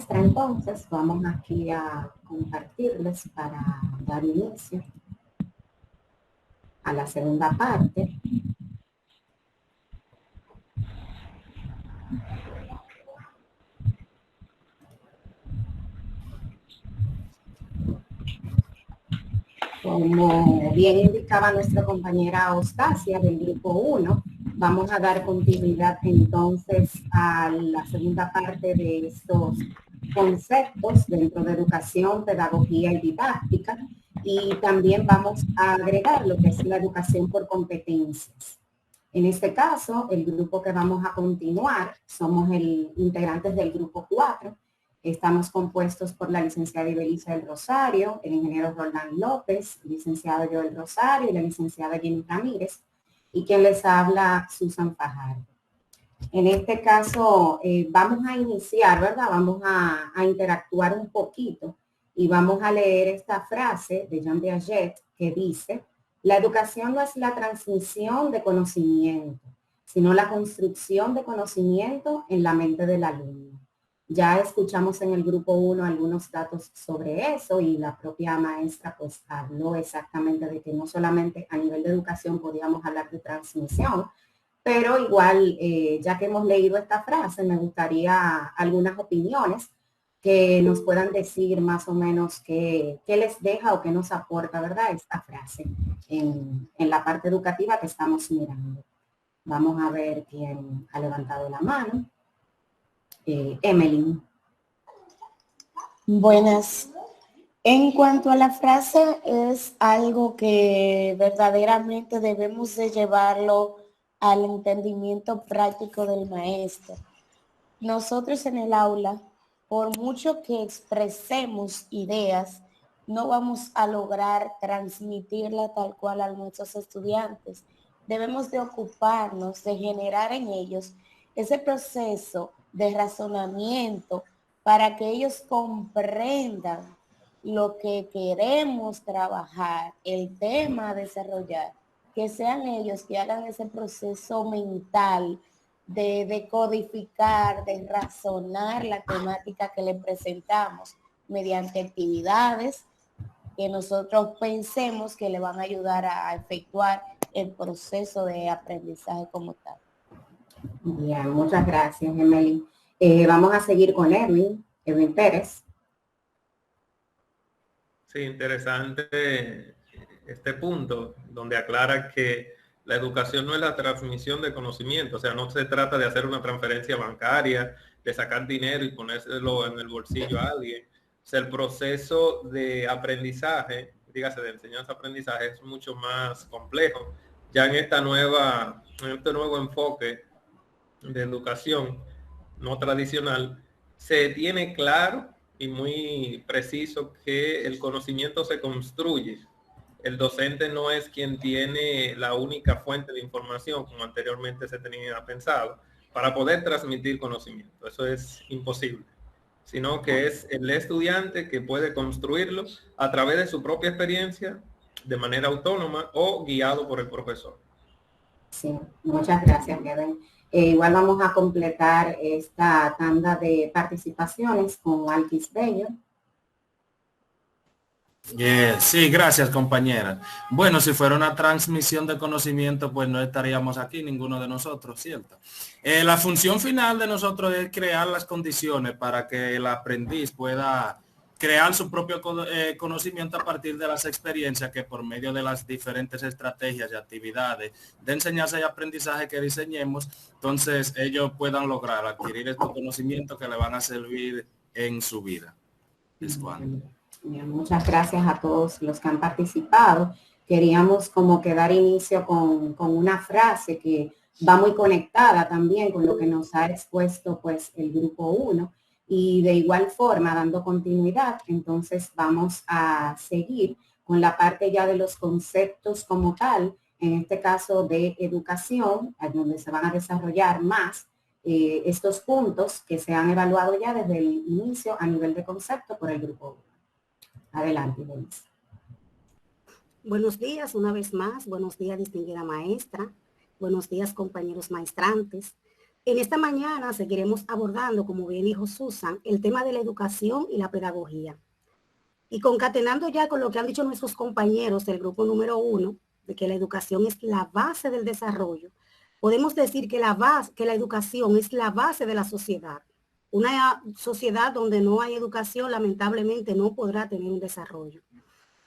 maestra, entonces vamos aquí a compartirles para dar inicio a la segunda parte. Como bien indicaba nuestra compañera Ostasia del grupo 1, vamos a dar continuidad entonces a la segunda parte de estos conceptos dentro de educación, pedagogía y didáctica, y también vamos a agregar lo que es la educación por competencias. En este caso, el grupo que vamos a continuar somos integrantes del grupo 4. Estamos compuestos por la licenciada Ibelisa del Rosario, el ingeniero Roldán López, el licenciado Joel Rosario y la licenciada Jenny Ramírez, y quien les habla, Susan Fajardo. En este caso, vamos a iniciar, ¿verdad? Vamos a interactuar un poquito y vamos a leer esta frase de Jean Piaget que dice: la educación no es la transmisión de conocimiento, sino la construcción de conocimiento en la mente del alumno. Ya escuchamos en el grupo 1 algunos datos sobre eso y la propia maestra pues habló exactamente de que no solamente a nivel de educación podíamos hablar de transmisión, pero igual, ya que hemos leído esta frase, me gustaría algunas opiniones que nos puedan decir más o menos qué les deja o qué nos aporta, ¿verdad? Esta frase en la parte educativa que estamos mirando. Vamos a ver quién ha levantado la mano. Emily. Buenas. En cuanto a la frase, es algo que verdaderamente debemos de llevarlo al entendimiento práctico del maestro. Nosotros en el aula, por mucho que expresemos ideas, no vamos a lograr transmitirla tal cual a nuestros estudiantes. Debemos de ocuparnos de generar en ellos ese proceso de razonamiento para que ellos comprendan lo que queremos trabajar, el tema a desarrollar, que sean ellos que hagan ese proceso mental de decodificar, de razonar la temática que le presentamos mediante actividades que nosotros pensemos que le van a ayudar a efectuar el proceso de aprendizaje como tal. Bien, muchas gracias, Emily. Vamos a seguir con Erwin Pérez. Sí, interesante este punto, donde aclara que la educación no es la transmisión de conocimiento, o sea, no se trata de hacer una transferencia bancaria, de sacar dinero y ponérselo en el bolsillo a alguien. O sea, el proceso de aprendizaje, dígase de enseñanza-aprendizaje, es mucho más complejo. Ya en este nuevo enfoque de educación no tradicional, se tiene claro y muy preciso que el conocimiento se construye. El docente no es quien tiene la única fuente de información, como anteriormente se tenía pensado, para poder transmitir conocimiento. Eso es imposible, sino que es el estudiante que puede construirlo a través de su propia experiencia, de manera autónoma o guiado por el profesor. Sí, muchas gracias, Kevin. Igual vamos a completar esta tanda de participaciones con Alquis Bello. Sí, gracias, compañera. Bueno, si fuera una transmisión de conocimiento, pues no estaríamos aquí, ninguno de nosotros, ¿cierto? La función final de nosotros es crear las condiciones para que el aprendiz pueda crear su propio conocimiento a partir de las experiencias que por medio de las diferentes estrategias y actividades de enseñanza y aprendizaje que diseñemos, entonces ellos puedan lograr adquirir estos conocimientos que le van a servir en su vida. Es cuando. Bien, muchas gracias a todos los que han participado. Queríamos como que dar inicio con una frase que va muy conectada también con lo que nos ha expuesto pues el grupo 1 y de igual forma dando continuidad. Entonces vamos a seguir con la parte ya de los conceptos como tal, en este caso de educación, donde se van a desarrollar más estos puntos que se han evaluado ya desde el inicio a nivel de concepto por el grupo 1. Adelante, Denise. Buenos días una vez más, buenos días distinguida maestra, buenos días compañeros maestrantes. En esta mañana seguiremos abordando, como bien dijo Susan, el tema de la educación y la pedagogía. Y concatenando ya con lo que han dicho nuestros compañeros del grupo número 1, de que la educación es la base del desarrollo, podemos decir que la educación es la base de la sociedad. Una sociedad donde no hay educación, lamentablemente, no podrá tener un desarrollo.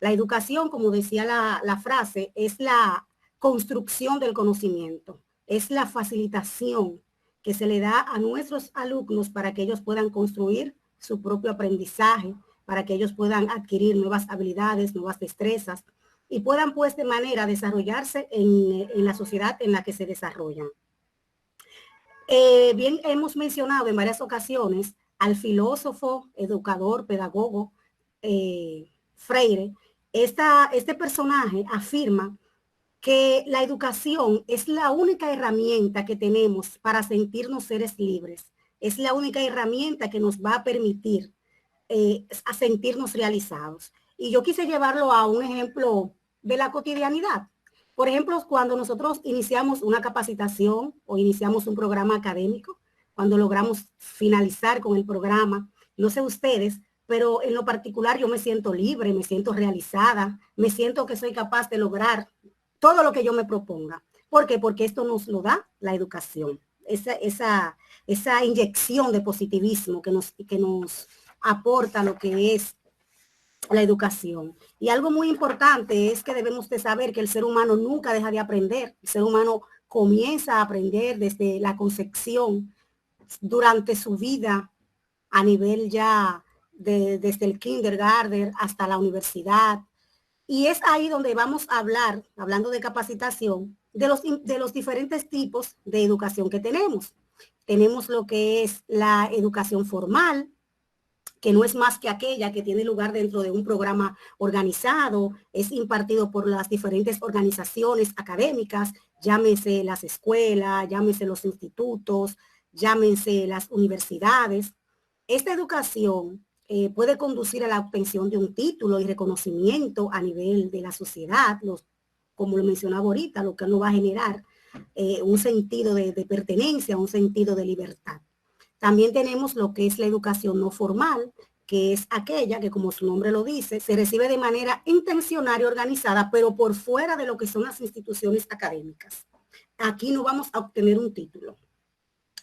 La educación, como decía la frase, es la construcción del conocimiento, es la facilitación que se le da a nuestros alumnos para que ellos puedan construir su propio aprendizaje, para que ellos puedan adquirir nuevas habilidades, nuevas destrezas y puedan pues de manera desarrollarse en la sociedad en la que se desarrollan. Bien, hemos mencionado en varias ocasiones al filósofo, educador, pedagogo, Freire. Este personaje afirma que la educación es la única herramienta que tenemos para sentirnos seres libres. Es la única herramienta que nos va a permitir a sentirnos realizados. Y yo quise llevarlo a un ejemplo de la cotidianidad. Por ejemplo, cuando nosotros iniciamos una capacitación o iniciamos un programa académico, cuando logramos finalizar con el programa, no sé ustedes, pero en lo particular yo me siento libre, me siento realizada, me siento que soy capaz de lograr todo lo que yo me proponga. ¿Por qué? Porque esto nos lo da la educación, esa inyección de positivismo que nos aporta lo que es la educación. Y algo muy importante es que debemos de saber que el ser humano nunca deja de aprender. El ser humano comienza a aprender desde la concepción durante su vida a nivel ya desde el kindergarten hasta la universidad. Y es ahí donde vamos a hablar, hablando de capacitación, de los diferentes tipos de educación que tenemos. Tenemos lo que es la educación formal, que no es más que aquella que tiene lugar dentro de un programa organizado, es impartido por las diferentes organizaciones académicas, llámense las escuelas, llámense los institutos, llámense las universidades. Esta educación puede conducir a la obtención de un título y reconocimiento a nivel de la sociedad, como lo mencionaba ahorita, lo que no va a generar un sentido de pertenencia, un sentido de libertad. También tenemos lo que es la educación no formal, que es aquella que, como su nombre lo dice, se recibe de manera intencional y organizada, pero por fuera de lo que son las instituciones académicas. Aquí no vamos a obtener un título.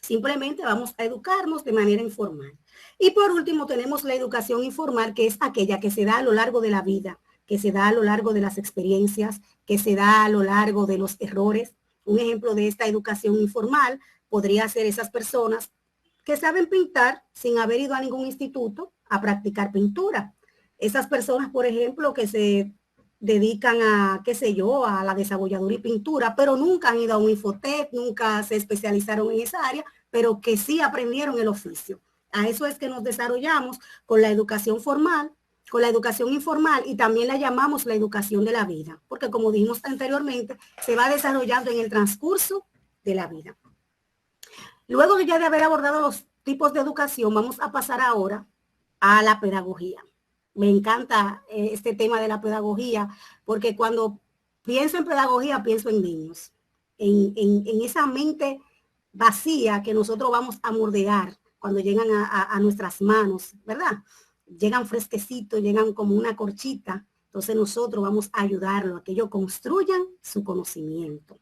Simplemente vamos a educarnos de manera informal. Y por último tenemos la educación informal, que es aquella que se da a lo largo de la vida, que se da a lo largo de las experiencias, que se da a lo largo de los errores. Un ejemplo de esta educación informal podría ser esas personas que saben pintar sin haber ido a ningún instituto a practicar pintura. Esas personas, por ejemplo, que se dedican a, qué sé yo, a la desabolladura y pintura, pero nunca han ido a un Infotec, nunca se especializaron en esa área, pero que sí aprendieron el oficio. A eso es que nos desarrollamos con la educación formal, con la educación informal, y también la llamamos la educación de la vida, porque como dijimos anteriormente, se va desarrollando en el transcurso de la vida. Luego ya de haber abordado los tipos de educación, vamos a pasar ahora a la pedagogía. Me encanta este tema de la pedagogía, porque cuando pienso en pedagogía, pienso en niños, en esa mente vacía que nosotros vamos a moldear cuando llegan a nuestras manos, ¿verdad? Llegan fresquecitos, llegan como una corchita, entonces nosotros vamos a ayudarlo a que ellos construyan su conocimiento.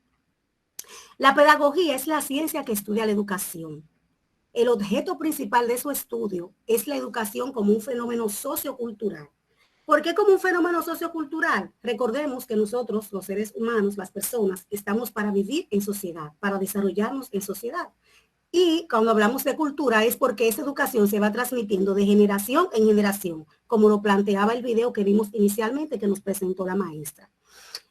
La pedagogía es la ciencia que estudia la educación. El objeto principal de su estudio es la educación como un fenómeno sociocultural. ¿Por qué como un fenómeno sociocultural? Recordemos que nosotros, los seres humanos, las personas, estamos para vivir en sociedad, para desarrollarnos en sociedad. Y cuando hablamos de cultura es porque esa educación se va transmitiendo de generación en generación, como lo planteaba el video que vimos inicialmente que nos presentó la maestra.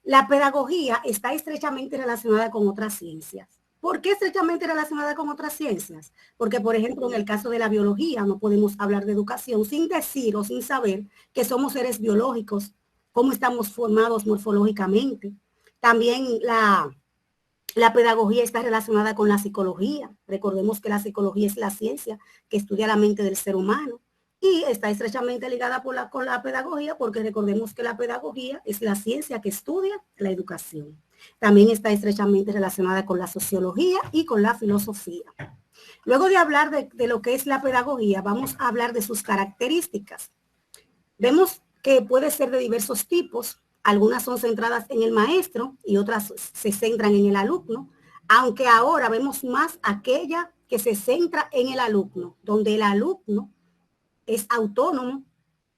La pedagogía está estrechamente relacionada con otras ciencias. ¿Por qué estrechamente relacionada con otras ciencias? Porque, por ejemplo, en el caso de la biología, no podemos hablar de educación sin decir o sin saber que somos seres biológicos, cómo estamos formados morfológicamente. También la pedagogía está relacionada con la psicología. Recordemos que la psicología es la ciencia que estudia la mente del ser humano y está estrechamente ligada con la pedagogía, porque recordemos que la pedagogía es la ciencia que estudia la educación. También está estrechamente relacionada con la sociología y con la filosofía. Luego de hablar de lo que es la pedagogía, vamos a hablar de sus características. Vemos que puede ser de diversos tipos. Algunas son centradas en el maestro y otras se centran en el alumno, aunque ahora vemos más aquella que se centra en el alumno, donde el alumno es autónomo,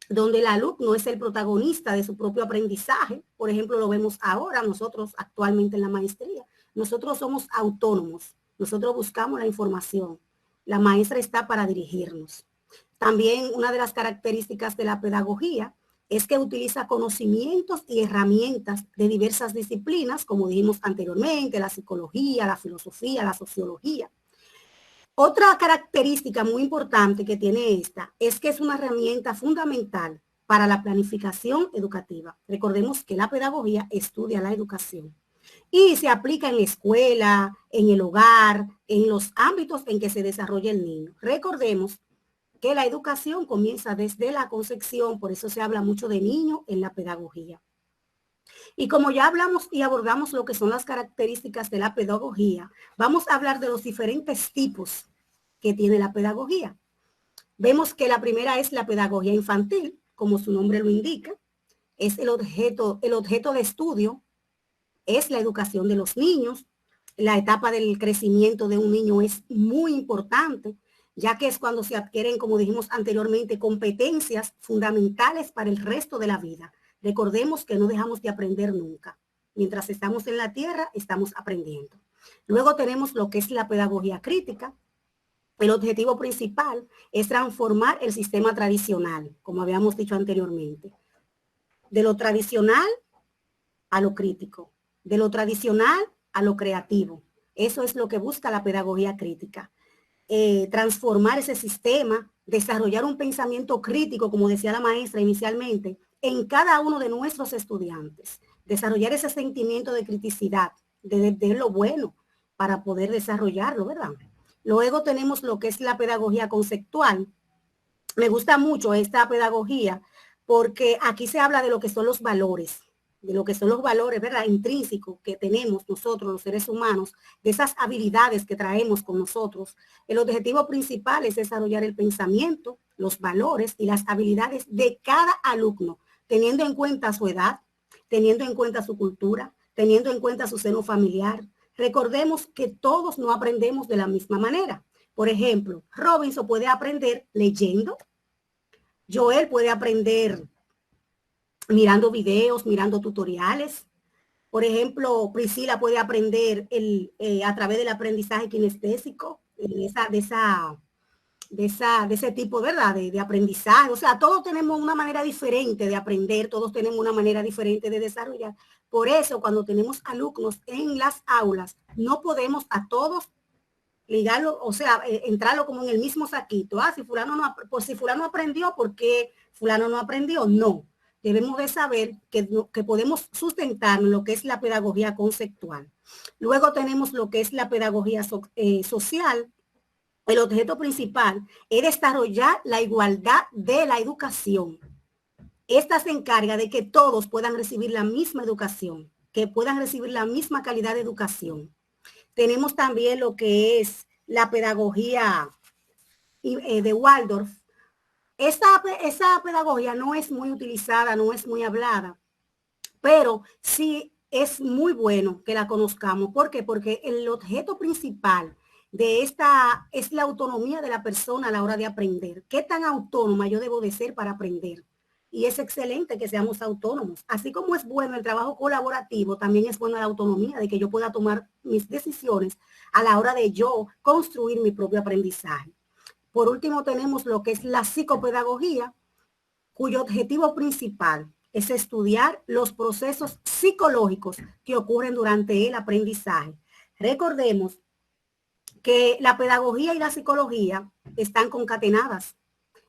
donde el alumno es el protagonista de su propio aprendizaje. Por ejemplo, lo vemos ahora nosotros actualmente en la maestría. Nosotros somos autónomos, nosotros buscamos la información. La maestra está para dirigirnos. También una de las características de la pedagogía es que utiliza conocimientos y herramientas de diversas disciplinas, como dijimos anteriormente, la psicología, la filosofía, la sociología. Otra característica muy importante que tiene esta es que es una herramienta fundamental para la planificación educativa. Recordemos que la pedagogía estudia la educación y se aplica en la escuela, en el hogar, en los ámbitos en que se desarrolla el niño. Recordemos que la educación comienza desde la concepción, por eso se habla mucho de niño en la pedagogía. Y como ya hablamos y abordamos lo que son las características de la pedagogía, vamos a hablar de los diferentes tipos que tiene la pedagogía. Vemos que la primera es la pedagogía infantil, como su nombre lo indica, es el objeto de estudio, es la educación de los niños. La etapa del crecimiento de un niño es muy importante, ya que es cuando se adquieren, como dijimos anteriormente, competencias fundamentales para el resto de la vida. Recordemos que no dejamos de aprender nunca. Mientras estamos en la tierra, estamos aprendiendo. Luego tenemos lo que es la pedagogía crítica. El objetivo principal es transformar el sistema tradicional, como habíamos dicho anteriormente. De lo tradicional a lo crítico, de lo tradicional a lo creativo. Eso es lo que busca la pedagogía crítica. Transformar ese sistema, desarrollar un pensamiento crítico, como decía la maestra inicialmente, en cada uno de nuestros estudiantes. Desarrollar ese sentimiento de criticidad, de lo bueno, para poder desarrollarlo, ¿verdad? Luego tenemos lo que es la pedagogía conceptual. Me gusta mucho esta pedagogía porque aquí se habla de lo que son los valores, ¿verdad? Intrínsecos que tenemos nosotros, los seres humanos, de esas habilidades que traemos con nosotros. El objetivo principal es desarrollar el pensamiento, los valores y las habilidades de cada alumno, teniendo en cuenta su edad, teniendo en cuenta su cultura, teniendo en cuenta su seno familiar. Recordemos que todos no aprendemos de la misma manera. Por ejemplo, Robinson puede aprender leyendo. Joel puede aprender mirando videos, mirando tutoriales. Por ejemplo, Priscila puede aprender a través del aprendizaje kinestésico, de ese tipo, ¿verdad? De aprendizaje. O sea, todos tenemos una manera diferente de aprender, todos tenemos una manera diferente de desarrollar. Por eso, cuando tenemos alumnos en las aulas, no podemos a todos ligarlo, o sea, entrarlo como en el mismo saquito. Si fulano aprendió, ¿por qué fulano no aprendió? No. Debemos de saber que podemos sustentar lo que es la pedagogía conceptual. Luego tenemos lo que es la pedagogía social. El objeto principal es desarrollar la igualdad de la educación. Esta se encarga de que todos puedan recibir la misma educación, que puedan recibir la misma calidad de educación. Tenemos también lo que es la pedagogía de Waldorf. Esa pedagogía no es muy utilizada, no es muy hablada, pero sí es muy bueno que la conozcamos. ¿Por qué? Porque el objeto principal de esta es la autonomía de la persona a la hora de aprender. ¿Qué tan autónoma yo debo de ser para aprender? Y es excelente que seamos autónomos. Así como es bueno el trabajo colaborativo, también es buena la autonomía de que yo pueda tomar mis decisiones a la hora de yo construir mi propio aprendizaje. Por último, tenemos lo que es la psicopedagogía, cuyo objetivo principal es estudiar los procesos psicológicos que ocurren durante el aprendizaje. Recordemos que la pedagogía y la psicología están concatenadas.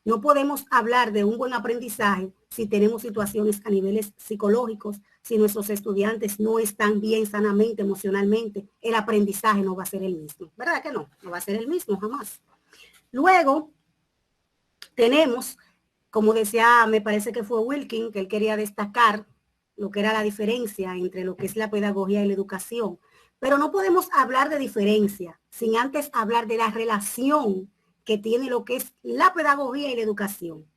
No podemos hablar de un buen aprendizaje si tenemos situaciones a niveles psicológicos, si nuestros estudiantes no están bien sanamente, emocionalmente, el aprendizaje no va a ser el mismo. ¿Verdad que no? No va a ser el mismo jamás. Luego tenemos, como decía, me parece que fue Wilkin, que él quería destacar lo que era la diferencia entre lo que es la pedagogía y la educación. Pero no podemos hablar de diferencia sin antes hablar de la relación que tiene lo que es la pedagogía y la educación.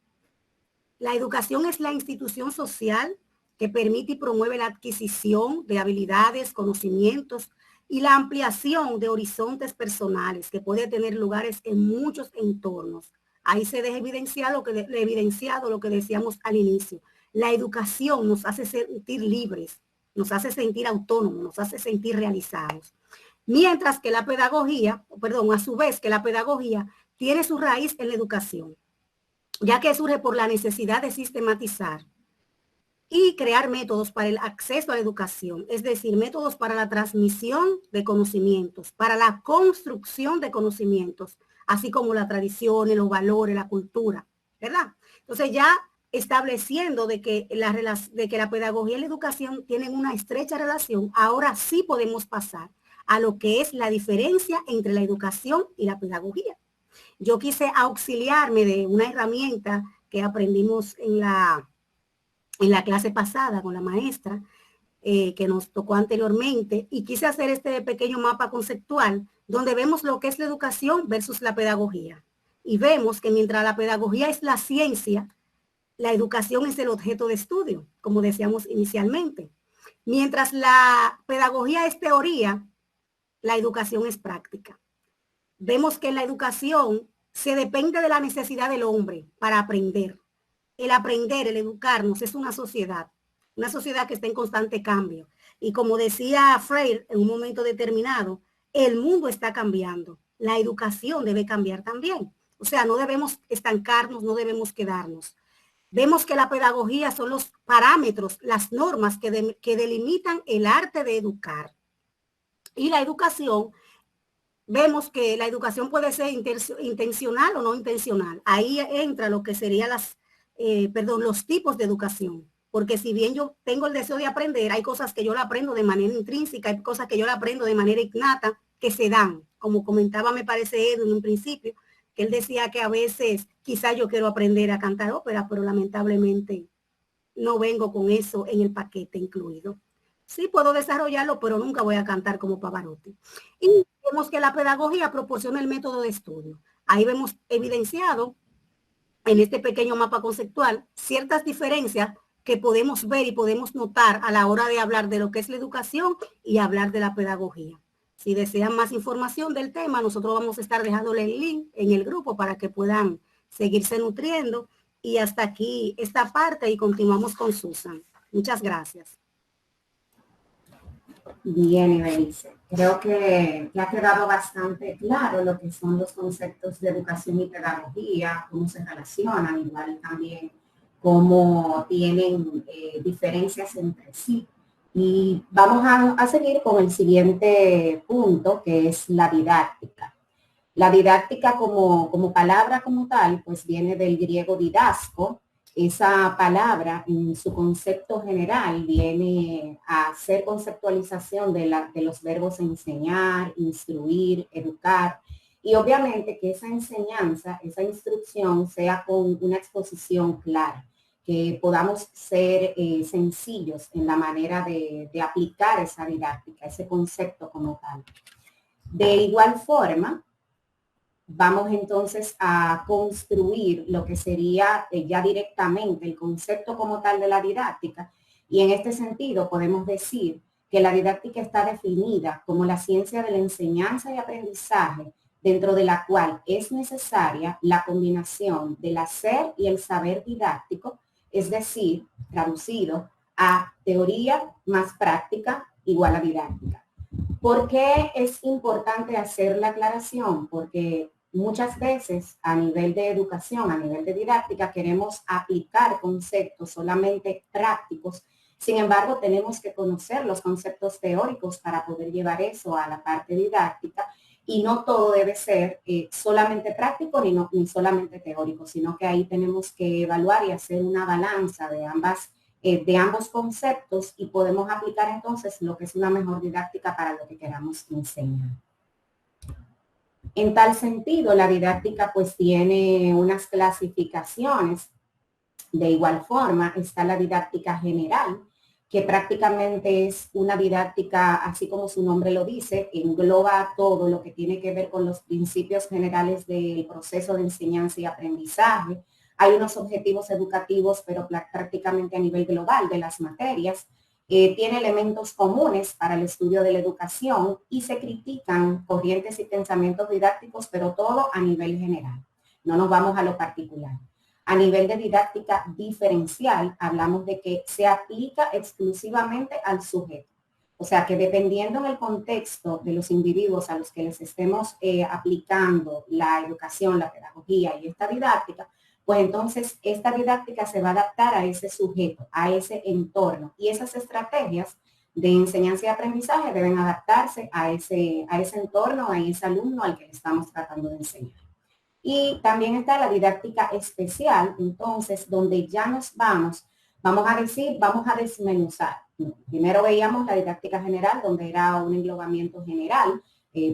La educación es la institución social que permite y promueve la adquisición de habilidades, conocimientos y la ampliación de horizontes personales que puede tener lugares en muchos entornos. Ahí se deja evidenciado lo que decíamos al inicio. La educación nos hace sentir libres, nos hace sentir autónomos, nos hace sentir realizados. Mientras que la pedagogía, a su vez que la pedagogía tiene su raíz en la educación, ya que surge por la necesidad de sistematizar y crear métodos para el acceso a la educación, es decir, métodos para la transmisión de conocimientos, para la construcción de conocimientos, así como las tradiciones, los valores, la cultura, ¿verdad? Entonces ya estableciendo de que la pedagogía y la educación tienen una estrecha relación, ahora sí podemos pasar a lo que es la diferencia entre la educación y la pedagogía. Yo quise auxiliarme de una herramienta que aprendimos en la clase pasada con la maestra, que nos tocó anteriormente, y quise hacer este pequeño mapa conceptual donde vemos lo que es la educación versus la pedagogía. Y vemos que mientras la pedagogía es la ciencia, la educación es el objeto de estudio, como decíamos inicialmente. Mientras la pedagogía es teoría, la educación es práctica. Vemos que en la educación se depende de la necesidad del hombre para aprender. El aprender, el educarnos, es una sociedad que está en constante cambio. Y como decía Freire en un momento determinado, el mundo está cambiando. La educación debe cambiar también. O sea, no debemos estancarnos, no debemos quedarnos. Vemos que la pedagogía son los parámetros, las normas que delimitan el arte de educar. Y la educación, vemos que la educación puede ser intencional o no intencional. Ahí entra lo que serían los tipos de educación. Porque si bien yo tengo el deseo de aprender, hay cosas que yo la aprendo de manera intrínseca, hay cosas que yo la aprendo de manera innata, que se dan. Como comentaba, me parece, Edu, en un principio, que él decía que a veces quizá yo quiero aprender a cantar ópera, pero lamentablemente no vengo con eso en el paquete incluido. Sí puedo desarrollarlo, pero nunca voy a cantar como Pavarotti. Y vemos que la pedagogía proporciona el método de estudio. Ahí vemos evidenciado en este pequeño mapa conceptual ciertas diferencias que podemos ver y podemos notar a la hora de hablar de lo que es la educación y hablar de la pedagogía. Si desean más información del tema, nosotros vamos a estar dejándole el link en el grupo para que puedan seguirse nutriendo. Y hasta aquí esta parte y continuamos con Susan. Muchas gracias. Bien, Ibelice. Creo que ha quedado bastante claro lo que son los conceptos de educación y pedagogía, cómo se relacionan, igual también cómo tienen diferencias entre sí. Y vamos a seguir con el siguiente punto, que es la didáctica. La didáctica como palabra como tal, pues viene del griego didasco. Esa palabra en su concepto general viene a hacer conceptualización de los verbos enseñar, instruir, educar. Y obviamente que esa enseñanza, esa instrucción sea con una exposición clara, que podamos ser sencillos en la manera de aplicar esa didáctica, ese concepto como tal. De igual forma, vamos entonces a construir lo que sería ya directamente el concepto como tal de la didáctica. Y en este sentido podemos decir que la didáctica está definida como la ciencia de la enseñanza y aprendizaje, dentro de la cual es necesaria la combinación del hacer y el saber didáctico, es decir, traducido a teoría más práctica igual a didáctica. ¿Por qué es importante hacer la aclaración? Porque muchas veces a nivel de educación, a nivel de didáctica, queremos aplicar conceptos solamente prácticos. Sin embargo, tenemos que conocer los conceptos teóricos para poder llevar eso a la parte didáctica. Y no todo debe ser solamente práctico ni solamente teórico, sino que ahí tenemos que evaluar y hacer una balanza de ambos conceptos y podemos aplicar entonces lo que es una mejor didáctica para lo que queramos enseñar. En tal sentido, la didáctica pues tiene unas clasificaciones. De igual forma está la didáctica general, que prácticamente es una didáctica, así como su nombre lo dice, engloba todo lo que tiene que ver con los principios generales del proceso de enseñanza y aprendizaje. Hay unos objetivos educativos, pero prácticamente a nivel global de las materias. Tiene elementos comunes para el estudio de la educación y se critican corrientes y pensamientos didácticos, pero todo a nivel general. No nos vamos a lo particular. A nivel de didáctica diferencial, hablamos de que se aplica exclusivamente al sujeto. O sea que dependiendo del contexto de los individuos a los que les estemos aplicando la educación, la pedagogía y esta didáctica, pues entonces esta didáctica se va a adaptar a ese sujeto, a ese entorno. Y esas estrategias de enseñanza y aprendizaje deben adaptarse a ese entorno, a ese alumno al que le estamos tratando de enseñar. Y también está la didáctica especial, entonces, donde ya nos vamos a decir, vamos a desmenuzar. Primero veíamos la didáctica general, donde era un englobamiento general,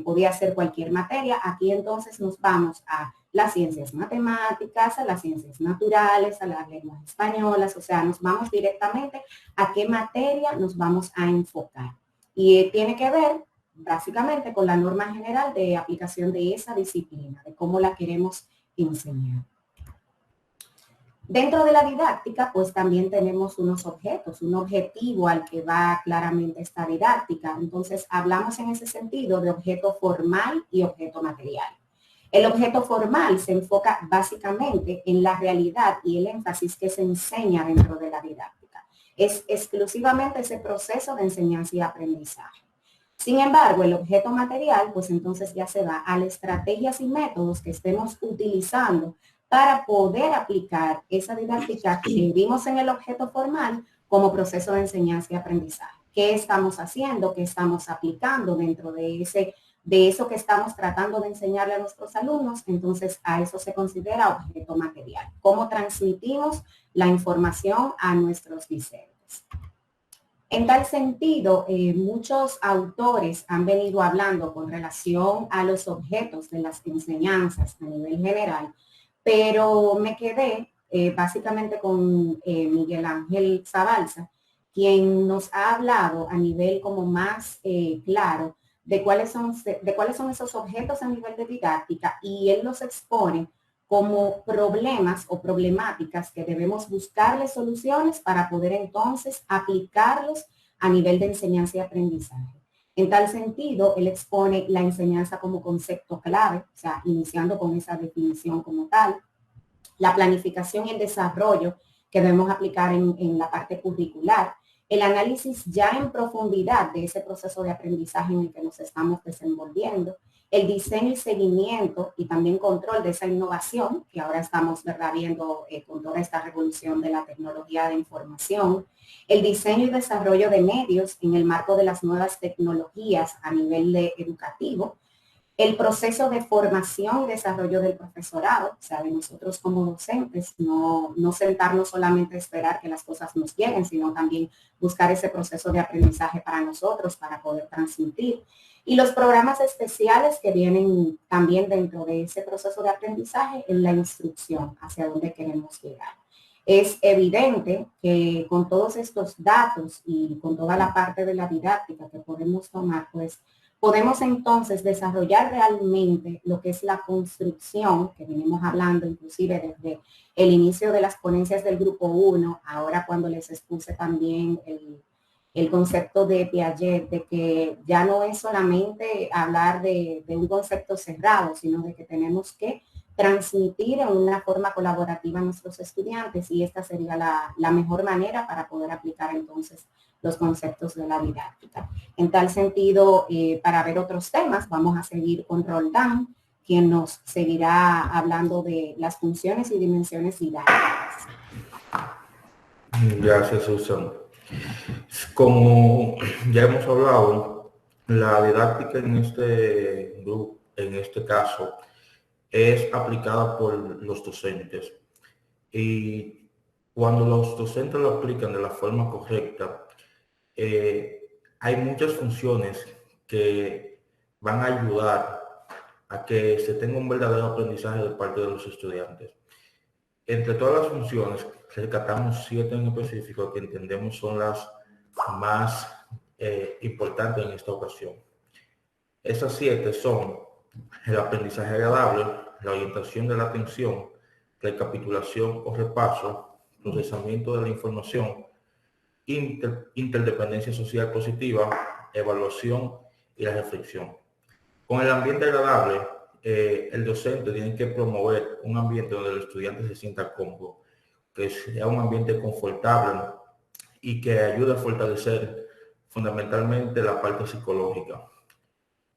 podía ser cualquier materia. Aquí entonces nos vamos a las ciencias matemáticas, a las ciencias naturales, a las lenguas españolas, o sea, nos vamos directamente a qué materia nos vamos a enfocar. Y tiene que ver básicamente con la norma general de aplicación de esa disciplina, de cómo la queremos enseñar. Dentro de la didáctica, pues también tenemos unos objetos, un objetivo al que va claramente esta didáctica. Entonces, hablamos en ese sentido de objeto formal y objeto material. El objeto formal se enfoca básicamente en la realidad y el énfasis que se enseña dentro de la didáctica. Es exclusivamente ese proceso de enseñanza y aprendizaje. Sin embargo, el objeto material, pues entonces ya se va a las estrategias y métodos que estemos utilizando para poder aplicar esa didáctica que vimos en el objeto formal como proceso de enseñanza y aprendizaje. ¿Qué estamos haciendo? ¿Qué estamos aplicando dentro de eso que estamos tratando de enseñarle a nuestros alumnos? Entonces, a eso se considera objeto material. ¿Cómo transmitimos la información a nuestros discentes? En tal sentido, muchos autores han venido hablando con relación a los objetos de las enseñanzas a nivel general, pero me quedé básicamente con Miguel Ángel Zabalza, quien nos ha hablado a nivel como más claro de cuáles son esos objetos a nivel de didáctica, y él los expone como problemas o problemáticas que debemos buscarle soluciones para poder entonces aplicarlos a nivel de enseñanza y aprendizaje. En tal sentido, él expone la enseñanza como concepto clave, o sea, iniciando con esa definición como tal, la planificación y el desarrollo que debemos aplicar en la parte curricular, el análisis ya en profundidad de ese proceso de aprendizaje en el que nos estamos desenvolviendo, el diseño y seguimiento y también control de esa innovación que ahora estamos viendo con toda esta revolución de la tecnología de información, el diseño y desarrollo de medios en el marco de las nuevas tecnologías a nivel educativo, el proceso de formación y desarrollo del profesorado, o sea, de nosotros como docentes, no sentarnos solamente a esperar que las cosas nos lleguen, sino también buscar ese proceso de aprendizaje para nosotros, para poder transmitir. Y los programas especiales que vienen también dentro de ese proceso de aprendizaje en la instrucción, hacia dónde queremos llegar. Es evidente que con todos estos datos y con toda la parte de la didáctica que podemos tomar, pues podemos entonces desarrollar realmente lo que es la construcción, que venimos hablando inclusive desde el inicio de las ponencias del grupo 1, ahora cuando les expuse también el concepto de Piaget, de que ya no es solamente hablar de un concepto cerrado, sino de que tenemos que transmitir en una forma colaborativa a nuestros estudiantes, y esta sería la mejor manera para poder aplicar entonces los conceptos de la didáctica. En tal sentido, para ver otros temas, vamos a seguir con Roldán, quien nos seguirá hablando de las funciones y dimensiones didácticas. Gracias, Susan. Como ya hemos hablado, la didáctica en este grupo, en este caso, es aplicada por los docentes. Y cuando los docentes lo aplican de la forma correcta, hay muchas funciones que van a ayudar a que se tenga un verdadero aprendizaje de parte de los estudiantes. Entre todas las funciones, rescatamos 7 en específico que entendemos son las más importantes en esta ocasión. Esas 7 son el aprendizaje agradable, la orientación de la atención, recapitulación o repaso, procesamiento de la información, interdependencia social positiva, evaluación y la reflexión. Con el ambiente agradable, el docente tiene que promover un ambiente donde el estudiante se sienta cómodo, que sea un ambiente confortable y que ayude a fortalecer fundamentalmente la parte psicológica.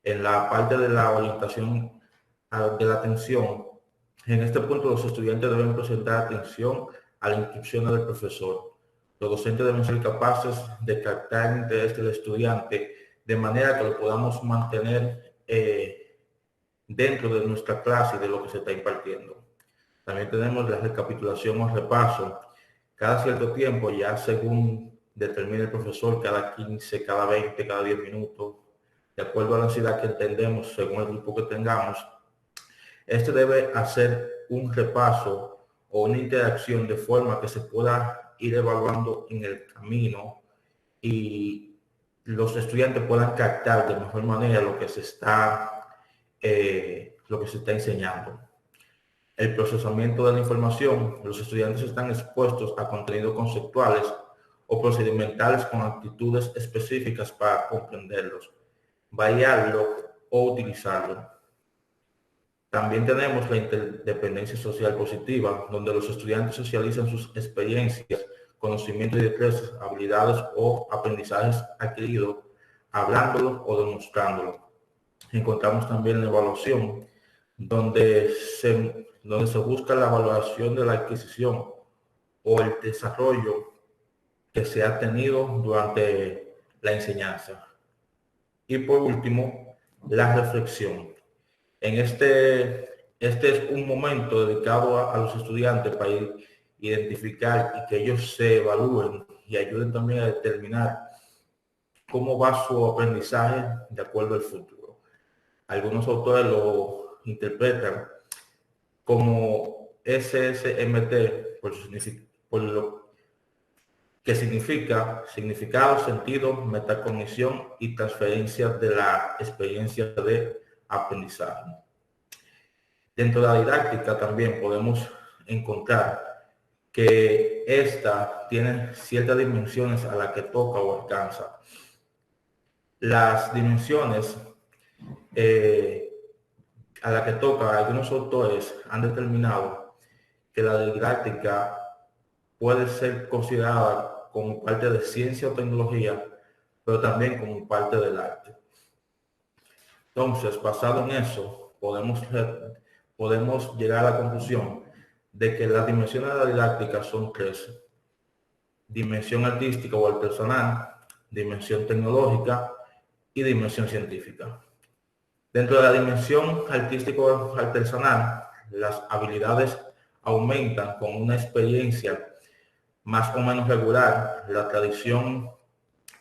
En la parte de la orientación de la atención, en este punto los estudiantes deben presentar atención a las instrucciones del profesor. Los docentes deben ser capaces de captar el interés del estudiante de manera que lo podamos mantener dentro de nuestra clase y de lo que se está impartiendo. También tenemos la recapitulación o repaso. Cada cierto tiempo, ya según determine el profesor, cada 15, cada 20, cada 10 minutos, de acuerdo a la ansiedad que entendemos, según el grupo que tengamos, este debe hacer un repaso o una interacción de forma que se pueda ir evaluando en el camino y los estudiantes puedan captar de mejor manera lo que se está enseñando. El procesamiento de la información. Los estudiantes están expuestos a contenidos conceptuales o procedimentales con actitudes específicas para comprenderlos, variarlo o utilizarlo. También tenemos la interdependencia social positiva, donde los estudiantes socializan sus experiencias, conocimientos y destrezas, habilidades o aprendizajes adquiridos, hablándolo o demostrándolo. Encontramos también la evaluación, donde se busca la evaluación de la adquisición o el desarrollo que se ha tenido durante la enseñanza. Y por último, la reflexión. Este es un momento dedicado a los estudiantes para identificar y que ellos se evalúen y ayuden también a determinar cómo va su aprendizaje de acuerdo al futuro. Algunos autores lo interpretan como SSMT por lo que significa significado, sentido, metacognición y transferencia de la experiencia de aprendizaje. Dentro de la didáctica también podemos encontrar que esta tiene ciertas dimensiones a las que toca o alcanza. Las dimensiones a las que toca, algunos autores han determinado que la didáctica puede ser considerada como parte de ciencia o tecnología, pero también como parte del arte. Entonces, basado en eso, podemos llegar a la conclusión de que las dimensiones de la didáctica son 3. Dimensión artística o artesanal, dimensión tecnológica y dimensión científica. Dentro de la dimensión artístico artesanal, las habilidades aumentan con una experiencia más o menos regular. La tradición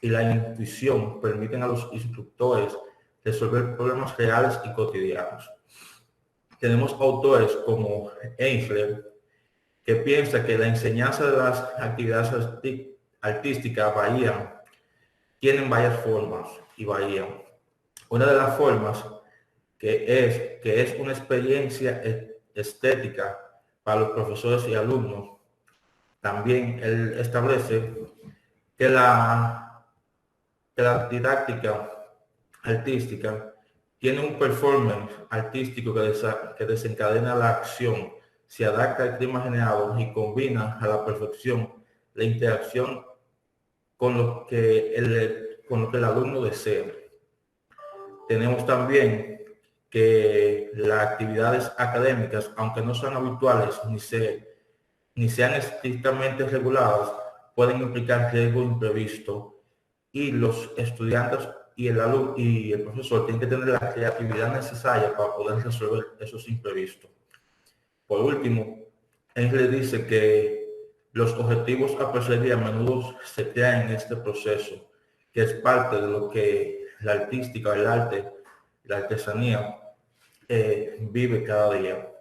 y la intuición permiten a los instructores resolver problemas reales y cotidianos. Tenemos autores como Eichler, que piensa que la enseñanza de las actividades artísticas tienen varias formas y varían. Una de las formas que es una experiencia estética para los profesores y alumnos. También él establece que la didáctica artística tiene un performance artístico que desencadena la acción, se adapta al clima generado y combina a la perfección la interacción con lo que el alumno desea. Tenemos también que las actividades académicas, aunque no sean habituales ni sean estrictamente reguladas, pueden implicar riesgo imprevisto y los estudiantes y el alumno y el profesor tienen que tener la creatividad necesaria para poder resolver esos imprevistos. Por último, él le dice que los objetivos a perseguir a menudo se crean en este proceso, que es parte de lo que la artística, el arte, la artesanía vive cada día.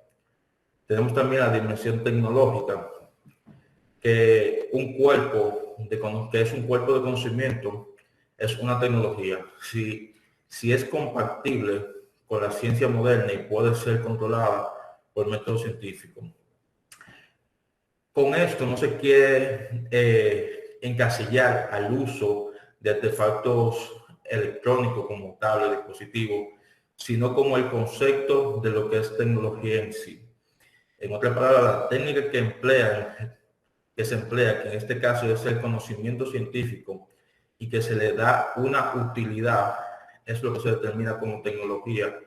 Tenemos también la dimensión tecnológica, que un cuerpo que es un cuerpo de conocimiento, es una tecnología. Si es compatible con la ciencia moderna y puede ser controlada por método científico. Con esto no se quiere encasillar al uso de artefactos electrónicos como tablet, dispositivos, sino como el concepto de lo que es tecnología en sí. En otras palabras, la técnica que se emplea, que en este caso es el conocimiento científico y que se le da una utilidad, es lo que se determina como tecnología,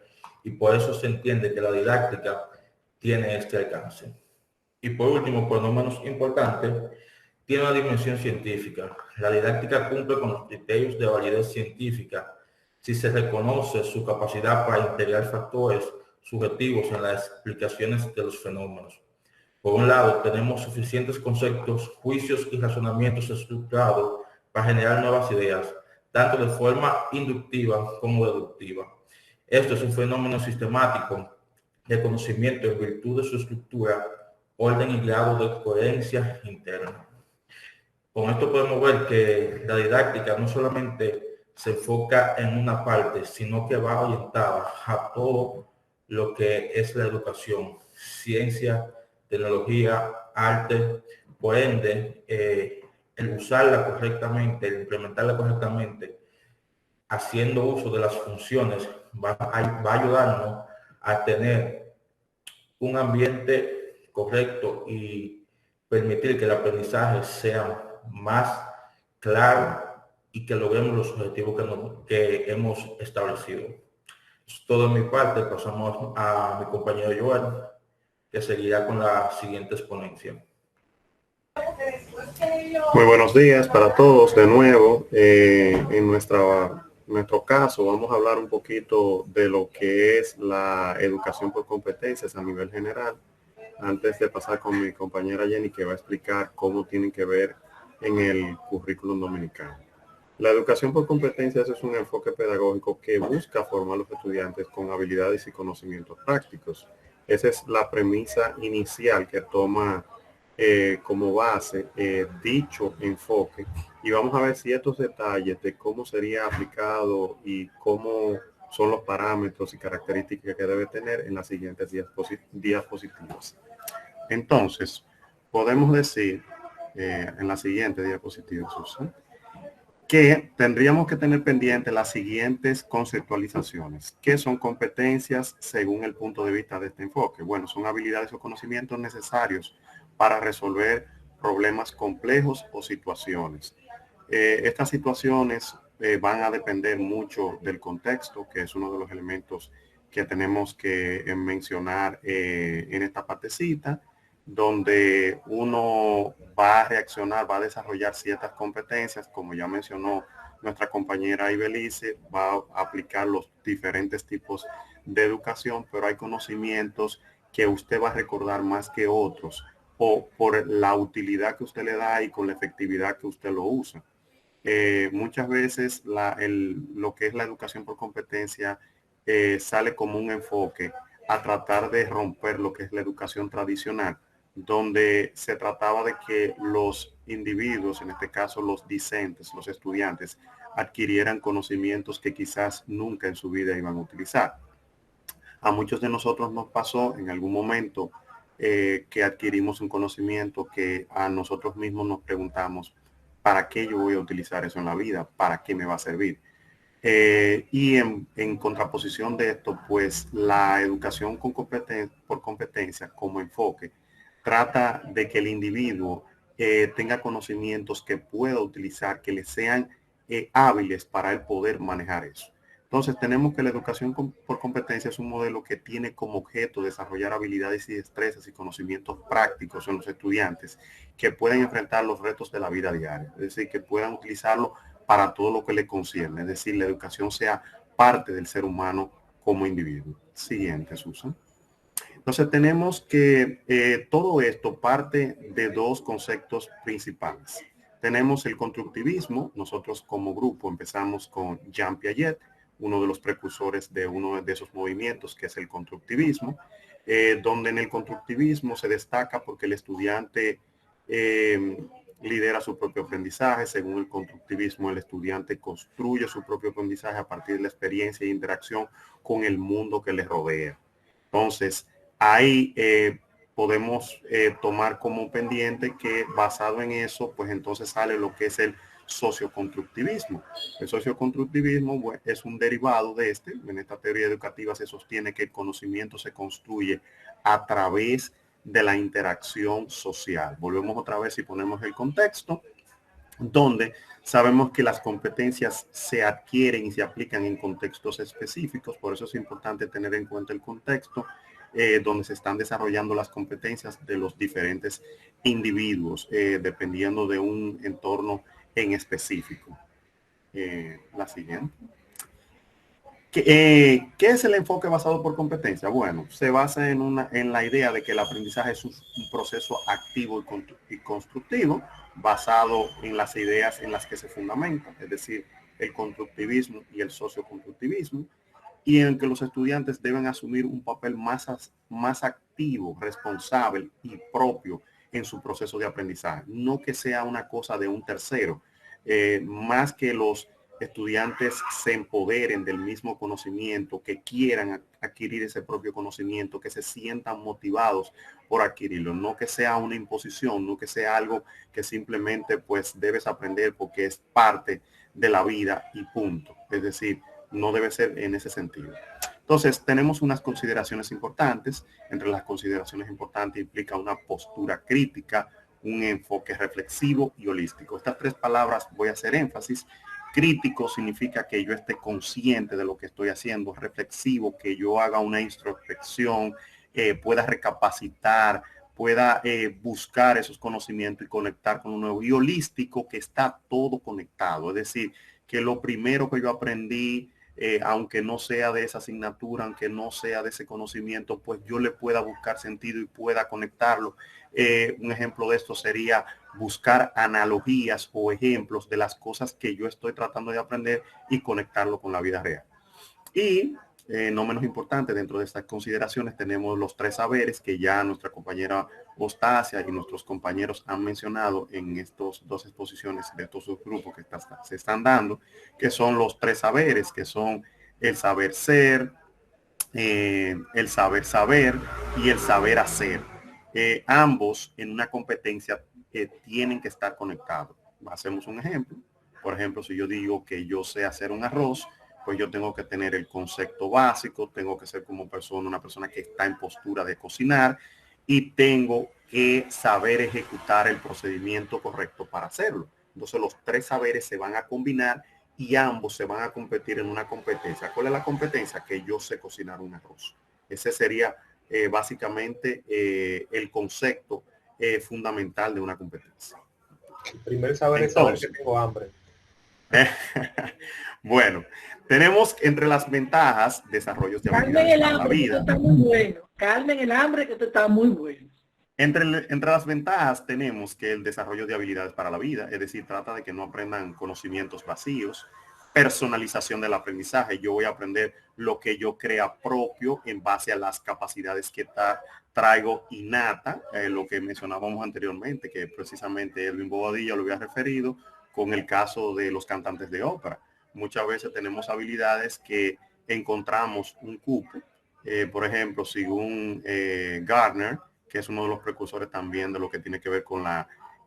y por eso se entiende que la didáctica tiene este alcance. Y por último, pero no menos importante, tiene una dimensión científica. La didáctica cumple con los criterios de validez científica si se reconoce su capacidad para integrar factores subjetivos en las explicaciones de los fenómenos. Por un lado, tenemos suficientes conceptos, juicios y razonamientos estructurados para generar nuevas ideas, tanto de forma inductiva como deductiva. Esto es un fenómeno sistemático de conocimiento en virtud de su estructura, orden y grado de coherencia interna. Con esto podemos ver que la didáctica no solamente se enfoca en una parte, sino que va orientada a todo lo que es la educación, ciencia, tecnología, arte. Por ende, el usarla correctamente, el implementarla correctamente, haciendo uso de las funciones, va a ayudarnos a tener un ambiente correcto y permitir que el aprendizaje sea más claro y que logremos los objetivos que hemos establecido. Es todo de mi parte. Pasamos a mi compañero Joel, que seguirá con la siguiente exponencia. Muy buenos días para todos de nuevo. En nuestro caso vamos a hablar un poquito de lo que es la educación por competencias a nivel general, antes de pasar con mi compañera Jenny, que va a explicar cómo tienen que ver en el currículum dominicano. La educación por competencias es un enfoque pedagógico que busca formar a los estudiantes con habilidades y conocimientos prácticos. Esa es la premisa inicial que toma como base dicho enfoque, y vamos a ver ciertos detalles de cómo sería aplicado y cómo son los parámetros y características que debe tener en las siguientes diapositivas. Entonces, podemos decir en la siguiente diapositiva, Susan, que tendríamos que tener pendiente las siguientes conceptualizaciones. ¿Qué son competencias según el punto de vista de este enfoque? Bueno, son habilidades o conocimientos necesarios para resolver problemas complejos o situaciones. Estas situaciones van a depender mucho del contexto, que es uno de los elementos que tenemos que mencionar en esta partecita, donde uno va a reaccionar, va a desarrollar ciertas competencias, como ya mencionó nuestra compañera Ibelice, va a aplicar los diferentes tipos de educación, pero hay conocimientos que usted va a recordar más que otros, o por la utilidad que usted le da y con la efectividad que usted lo usa. Muchas veces lo que es la educación por competencia sale como un enfoque a tratar de romper lo que es la educación tradicional, donde se trataba de que los individuos, en este caso los discentes, los estudiantes, adquirieran conocimientos que quizás nunca en su vida iban a utilizar. A muchos de nosotros nos pasó en algún momento que adquirimos un conocimiento que a nosotros mismos nos preguntamos, ¿para qué yo voy a utilizar eso en la vida? ¿Para qué me va a servir? Y en contraposición de esto, pues la educación por competencia como enfoque trata de que el individuo tenga conocimientos que pueda utilizar, que le sean hábiles para él poder manejar eso. Entonces tenemos que la educación por competencia es un modelo que tiene como objeto desarrollar habilidades y destrezas y conocimientos prácticos en los estudiantes que pueden enfrentar los retos de la vida diaria, es decir, que puedan utilizarlo para todo lo que le concierne, es decir, la educación sea parte del ser humano como individuo. Siguiente, Susan. Entonces tenemos que todo esto parte de dos conceptos principales. Tenemos el constructivismo. Nosotros como grupo empezamos con Jean Piaget, uno de los precursores de uno de esos movimientos, que es el constructivismo, donde en el constructivismo se destaca porque el estudiante lidera su propio aprendizaje. Según el constructivismo, el estudiante construye su propio aprendizaje a partir de la experiencia e interacción con el mundo que le rodea. Entonces, ahí podemos tomar como pendiente que basado en eso, pues entonces sale lo que es el socioconstructivismo. El socioconstructivismo bueno, es un derivado de este. En esta teoría educativa se sostiene que el conocimiento se construye a través de la interacción social. Volvemos otra vez y ponemos el contexto, donde sabemos que las competencias se adquieren y se aplican en contextos específicos. Por eso es importante tener en cuenta el contexto donde se están desarrollando las competencias de los diferentes individuos, dependiendo de un entorno en específico. La siguiente. ¿Qué es el enfoque basado por competencia? Bueno, se basa en la idea de que el aprendizaje es un proceso activo y constructivo basado en las ideas en las que se fundamenta, es decir, el constructivismo y el socioconstructivismo, y en que los estudiantes deben asumir un papel más activo, responsable y propio en su proceso de aprendizaje. No que sea una cosa de un tercero, más que los estudiantes se empoderen del mismo conocimiento, que quieran adquirir ese propio conocimiento, que se sientan motivados por adquirirlo, no que sea una imposición, no que sea algo que simplemente pues debes aprender porque es parte de la vida y punto. Es decir, no debe ser en ese sentido. Entonces, tenemos unas consideraciones importantes. Entre las consideraciones importantes implica una postura crítica, un enfoque reflexivo y holístico. Estas tres palabras voy a hacer énfasis. Crítico significa que yo esté consciente de lo que estoy haciendo. Reflexivo, que yo haga una introspección, pueda recapacitar, pueda buscar esos conocimientos y conectar con lo nuevo. Y holístico, que está todo conectado. Es decir, que lo primero que yo aprendí, aunque no sea de esa asignatura, aunque no sea de ese conocimiento, pues yo le pueda buscar sentido y pueda conectarlo. Un ejemplo de esto sería buscar analogías o ejemplos de las cosas que yo estoy tratando de aprender y conectarlo con la vida real. Y no menos importante, dentro de estas consideraciones tenemos los tres saberes que ya nuestra compañera Ostacia y nuestros compañeros han mencionado en estos dos exposiciones de estos subgrupos que se están dando, que son los tres saberes, que son el saber ser, el saber saber y el saber hacer. Ambos en una competencia tienen que estar conectados. Hacemos un ejemplo. Por ejemplo, si yo digo que yo sé hacer un arroz, pues yo tengo que tener el concepto básico, tengo que ser como una persona que está en postura de cocinar y tengo que saber ejecutar el procedimiento correcto para hacerlo. Entonces los tres saberes se van a combinar y ambos se van a competir en una competencia. ¿Cuál es la competencia? Que yo sé cocinar un arroz. Ese sería básicamente el concepto fundamental de una competencia. El primer saber es saber que tengo hambre. Bueno, tenemos entre las ventajas desarrollos de habilidades para la vida. Está muy bueno. Calmen el hambre, que esto está muy bueno. Entre las ventajas tenemos que el desarrollo de habilidades para la vida, es decir, trata de que no aprendan conocimientos vacíos, personalización del aprendizaje. Yo voy a aprender lo que yo crea propio en base a las capacidades que traigo innata, lo que mencionábamos anteriormente, que precisamente Edwin Bobadilla lo había referido con el caso de los cantantes de ópera. Muchas veces tenemos habilidades que encontramos un cupo, por ejemplo, según Gardner, que es uno de los precursores también de lo que tiene que ver con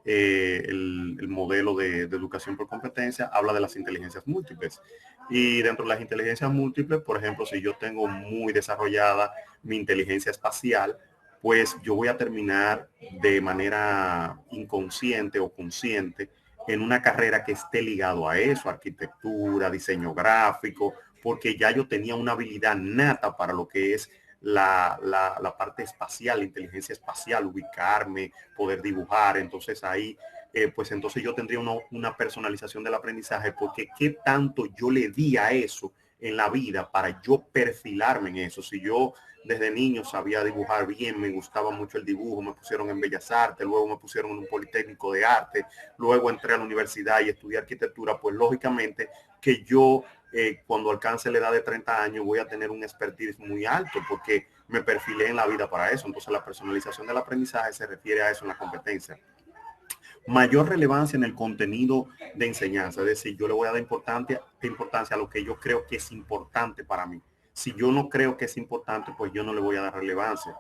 el modelo de educación por competencia, habla de las inteligencias múltiples. Y dentro de las inteligencias múltiples, por ejemplo, si yo tengo muy desarrollada mi inteligencia espacial, pues yo voy a terminar de manera inconsciente o consciente en una carrera que esté ligado a eso, arquitectura, diseño gráfico, porque ya yo tenía una habilidad nata para lo que es la parte espacial, la inteligencia espacial, ubicarme, poder dibujar. Entonces ahí, pues entonces yo tendría una personalización del aprendizaje, porque qué tanto yo le di a eso en la vida para yo perfilarme en eso. Si yo desde niño sabía dibujar bien, me gustaba mucho el dibujo, me pusieron en Bellas Artes, luego me pusieron en un Politécnico de Arte, luego entré a la universidad y estudié arquitectura, pues lógicamente que yo cuando alcance la edad de 30 años voy a tener un expertise muy alto porque me perfilé en la vida para eso. Entonces la personalización del aprendizaje se refiere a eso en la competencia. mayor relevancia en el contenido de enseñanza. Es decir, yo le voy a dar importancia a lo que yo creo que es importante para mí. Si yo no creo que es importante, pues yo no le voy a dar relevancia.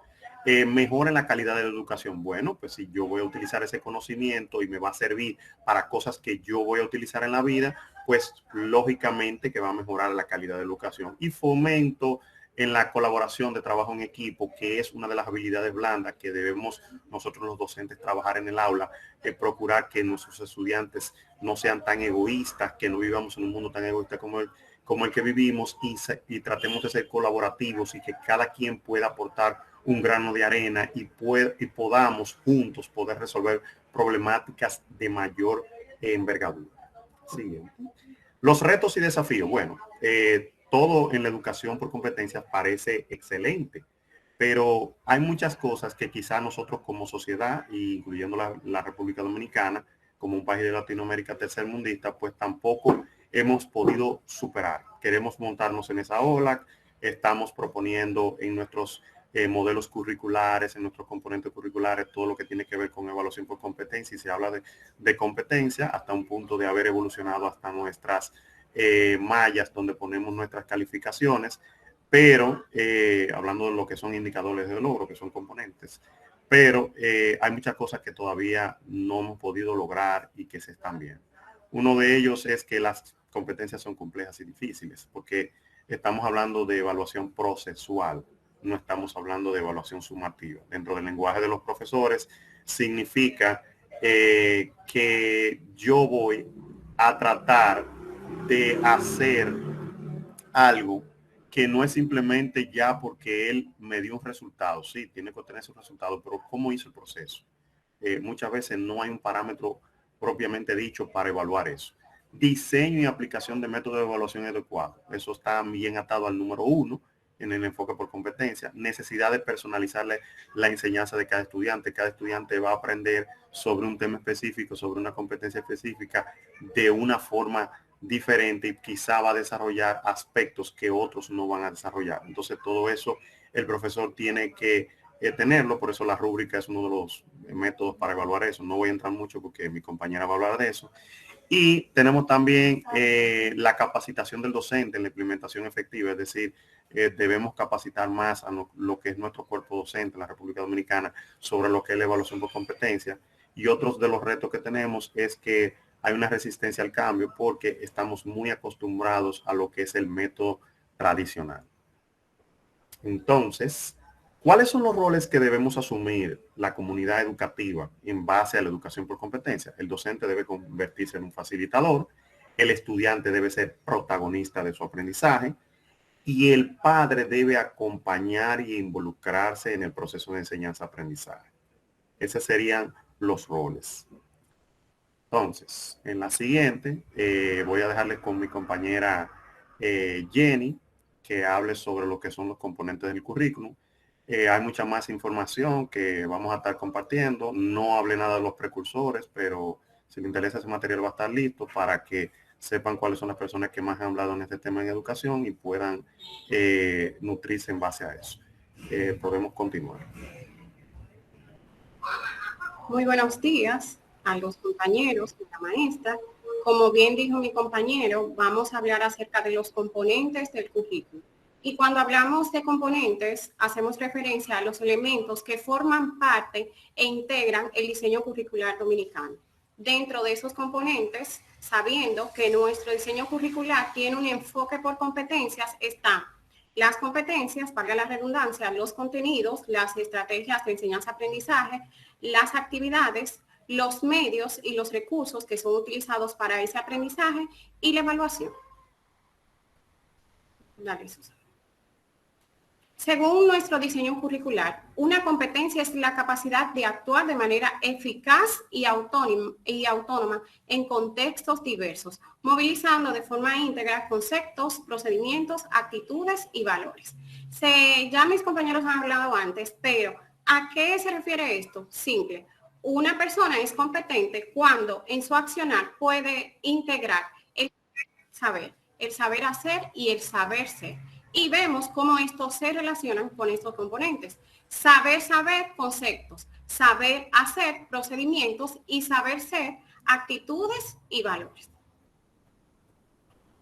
Mejora en la calidad de la educación. Bueno, pues si yo voy a utilizar ese conocimiento y me va a servir para cosas que yo voy a utilizar en la vida, pues lógicamente que va a mejorar la calidad de la educación. Y fomento en la colaboración de trabajo en equipo, que es una de las habilidades blandas que debemos nosotros los docentes trabajar en el aula, procurar que nuestros estudiantes no sean tan egoístas, que no vivamos en un mundo tan egoísta como el que vivimos, y tratemos de ser colaborativos y que cada quien pueda aportar un grano de arena y podamos juntos poder resolver problemáticas de mayor envergadura. Siguiente. Los retos y desafíos. Bueno, todo en la educación por competencias parece excelente, pero hay muchas cosas que quizá nosotros como sociedad, incluyendo la República Dominicana, como un país de Latinoamérica tercermundista, pues tampoco hemos podido superar. Queremos montarnos en esa ola, estamos proponiendo en nuestros modelos curriculares, en nuestros componentes curriculares, todo lo que tiene que ver con evaluación por competencia, y se habla de competencia hasta un punto de haber evolucionado hasta nuestras mallas donde ponemos nuestras calificaciones, pero hablando de lo que son indicadores de logro, que son componentes, pero hay muchas cosas que todavía no hemos podido lograr y que se están viendo. Uno de ellos es que las competencias son complejas y difíciles, porque estamos hablando de evaluación procesual, no estamos hablando de evaluación sumativa. Dentro del lenguaje de los profesores significa que yo voy a tratar de hacer algo que no es simplemente ya porque él me dio un resultado. Sí, tiene que obtener ese resultado, pero ¿cómo hizo el proceso? Muchas veces no hay un parámetro propiamente dicho para evaluar eso. Diseño y aplicación de métodos de evaluación adecuados. Eso está bien atado al número 1 en el enfoque por competencia. Necesidad de personalizarle la enseñanza de cada estudiante. Cada estudiante va a aprender sobre un tema específico, sobre una competencia específica de una forma diferente, y quizá va a desarrollar aspectos que otros no van a desarrollar. Entonces todo eso el profesor tiene que tenerlo. Por eso la rúbrica es uno de los métodos para evaluar eso. No voy a entrar mucho porque mi compañera va a hablar de eso. Y tenemos también la capacitación del docente en la implementación efectiva, es decir, debemos capacitar más a lo que es nuestro cuerpo docente en la República Dominicana sobre lo que es la evaluación por competencia. Y otros de los retos que tenemos es que hay una resistencia al cambio porque estamos muy acostumbrados a lo que es el método tradicional. Entonces, ¿cuáles son los roles que debemos asumir la comunidad educativa en base a la educación por competencia? El docente debe convertirse en un facilitador, el estudiante debe ser protagonista de su aprendizaje y el padre debe acompañar y involucrarse en el proceso de enseñanza-aprendizaje. Esos serían los roles. Entonces, en la siguiente voy a dejarles con mi compañera Jenny, que hable sobre lo que son los componentes del currículum. Hay mucha más información que vamos a estar compartiendo. No hablé nada de los precursores, pero si les interesa ese material va a estar listo para que sepan cuáles son las personas que más han hablado en este tema en educación y puedan nutrirse en base a eso. Podemos continuar. Muy buenos días a los compañeros y la maestra. Como bien dijo mi compañero, vamos a hablar acerca de los componentes del currículum. Y cuando hablamos de componentes, hacemos referencia a los elementos que forman parte e integran el diseño curricular dominicano. Dentro de esos componentes, sabiendo que nuestro diseño curricular tiene un enfoque por competencias, están las competencias, valga la redundancia, los contenidos, las estrategias de enseñanza-aprendizaje, las actividades, los medios y los recursos que son utilizados para ese aprendizaje y la evaluación. Dale, Susana. Según nuestro diseño curricular, una competencia es la capacidad de actuar de manera eficaz y autónoma en contextos diversos, movilizando de forma íntegra conceptos, procedimientos, actitudes y valores. Ya mis compañeros han hablado antes, pero ¿a qué se refiere esto? Simple. Una persona es competente cuando en su accionar puede integrar el saber hacer y el saber ser. Y vemos cómo estos se relacionan con estos componentes. Saber conceptos. saber hacer procedimientos y saber ser actitudes y valores.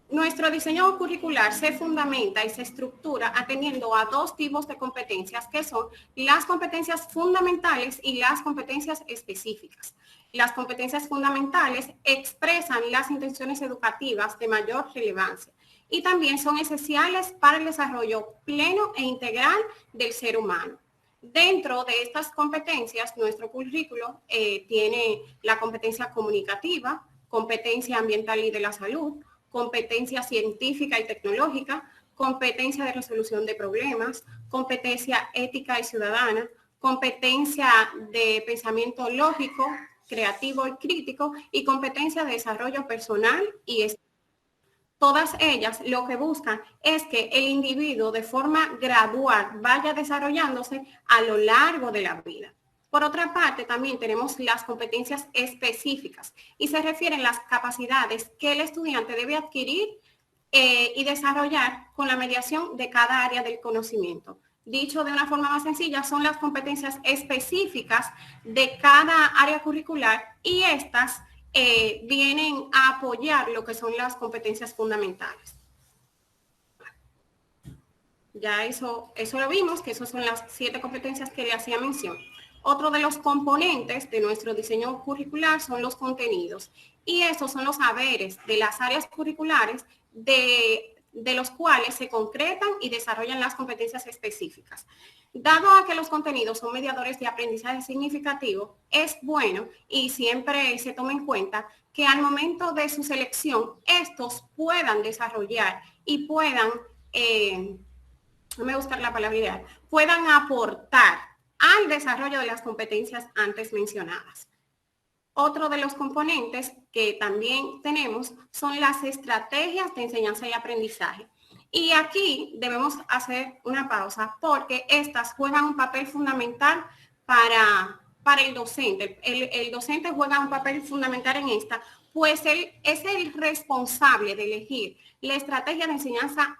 Nuestro diseño curricular se fundamenta y se estructura atendiendo a dos tipos de competencias, que son las competencias fundamentales y las competencias específicas. Las competencias fundamentales expresan las intenciones educativas de mayor relevancia y también son esenciales para el desarrollo pleno e integral del ser humano. Dentro de estas competencias, nuestro currículo tiene la competencia comunicativa, competencia ambiental y de la salud, competencia científica y tecnológica, competencia de resolución de problemas, competencia ética y ciudadana, competencia de pensamiento lógico, creativo y crítico y competencia de desarrollo personal y espiritual. Todas ellas lo que buscan es que el individuo de forma gradual vaya desarrollándose a lo largo de la vida. Por otra parte, también tenemos las competencias específicas y se refieren a las capacidades que el estudiante debe adquirir y desarrollar con la mediación de cada área del conocimiento. Dicho de una forma más sencilla, son las competencias específicas de cada área curricular y estas vienen a apoyar lo que son las competencias fundamentales. Ya eso lo vimos, que esas son las 7 competencias que le hacía mención. Otro de los componentes de nuestro diseño curricular son los contenidos. Y estos son los saberes de las áreas curriculares de los cuales se concretan y desarrollan las competencias específicas. Dado a que los contenidos son mediadores de aprendizaje significativo, es bueno y siempre se toma en cuenta que al momento de su selección, estos puedan desarrollar y puedan, no me gusta la palabra ideal, puedan aportar al desarrollo de las competencias antes mencionadas. Otro de los componentes que también tenemos son las estrategias de enseñanza y aprendizaje. Y aquí debemos hacer una pausa porque estas juegan un papel fundamental para el docente. El docente juega un papel fundamental en esta, pues él es el responsable de elegir la estrategia de enseñanza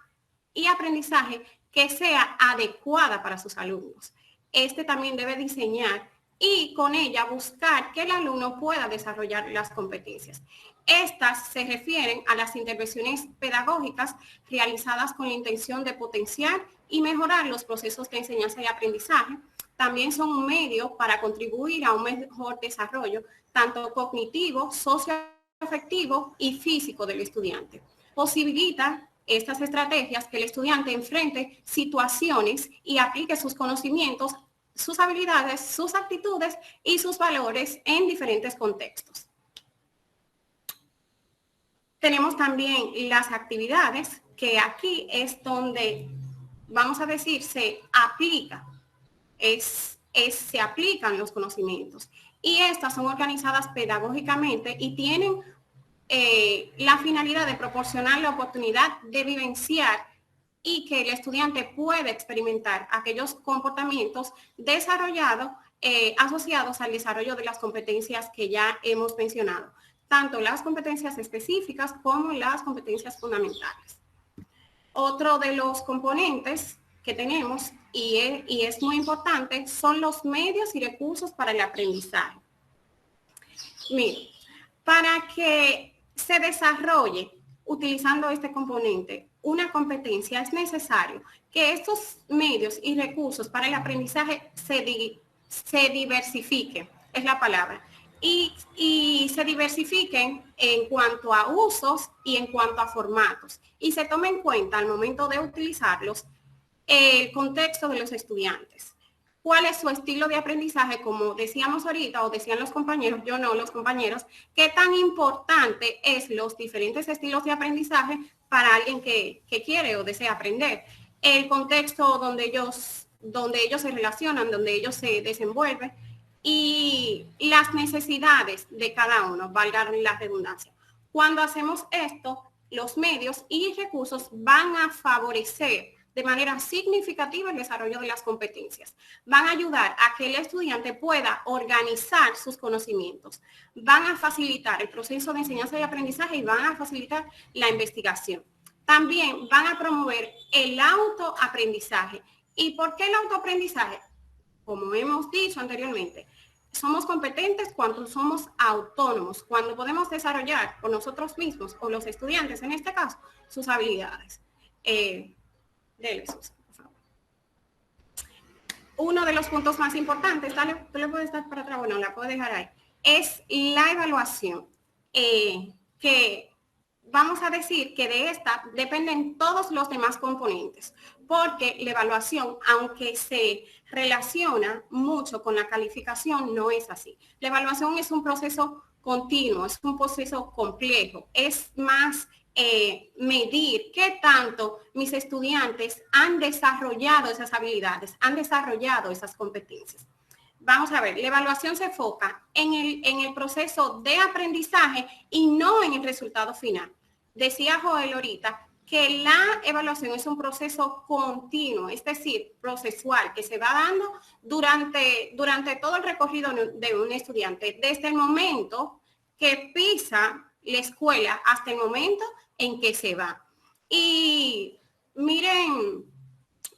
y aprendizaje que sea adecuada para sus alumnos. Este también debe diseñar y con ella buscar que el alumno pueda desarrollar las competencias. Estas se refieren a las intervenciones pedagógicas realizadas con la intención de potenciar y mejorar los procesos de enseñanza y aprendizaje. También son un medio para contribuir a un mejor desarrollo, tanto cognitivo, socioafectivo y físico del estudiante. Posibilita estas estrategias que el estudiante enfrente situaciones y aplique sus conocimientos, sus habilidades, sus actitudes y sus valores en diferentes contextos. Tenemos también las actividades, que aquí es donde, vamos a decir, se aplica, se aplican los conocimientos. Y estas son organizadas pedagógicamente y tienen la finalidad de proporcionar la oportunidad de vivenciar y que el estudiante pueda experimentar aquellos comportamientos desarrollados, asociados al desarrollo de las competencias que ya hemos mencionado, tanto las competencias específicas como las competencias fundamentales. Otro de los componentes que tenemos, y es muy importante, son los medios y recursos para el aprendizaje. Miren, para que se desarrolle utilizando este componente una competencia, es necesario que estos medios y recursos para el aprendizaje se diversifiquen, es la palabra, y se diversifiquen en cuanto a usos y en cuanto a formatos, y se tome en cuenta al momento de utilizarlos el contexto de los estudiantes. ¿Cuál es su estilo de aprendizaje? Como decíamos ahorita, o decían los compañeros, yo no, los compañeros, ¿qué tan importante es los diferentes estilos de aprendizaje para alguien que quiere o desea aprender? El contexto donde ellos se relacionan, donde ellos se desenvuelven y las necesidades de cada uno, valga la redundancia. Cuando hacemos esto, los medios y recursos van a favorecer de manera significativa el desarrollo de las competencias. Van a ayudar a que el estudiante pueda organizar sus conocimientos. Van a facilitar el proceso de enseñanza y aprendizaje y van a facilitar la investigación. También van a promover el autoaprendizaje. ¿Y por qué el autoaprendizaje? Como hemos dicho anteriormente, somos competentes cuando somos autónomos, cuando podemos desarrollar por nosotros mismos o los estudiantes, en este caso, sus habilidades. Dele, Susan, por favor. Uno de los puntos más importantes, dale, tú le puedes dar para atrás, bueno, la puedo dejar ahí, es la evaluación, que vamos a decir que de esta dependen todos los demás componentes, porque la evaluación, aunque se relaciona mucho con la calificación, no es así. La evaluación es un proceso continuo, es un proceso complejo, es más medir qué tanto mis estudiantes han desarrollado esas habilidades, han desarrollado esas competencias. Vamos a ver, la evaluación se enfoca en el proceso de aprendizaje y no en el resultado final. Decía Joel ahorita que la evaluación es un proceso continuo, es decir, procesual, que se va dando durante todo el recorrido de un estudiante, desde el momento que pisa la escuela hasta el momento en que se va. Y miren,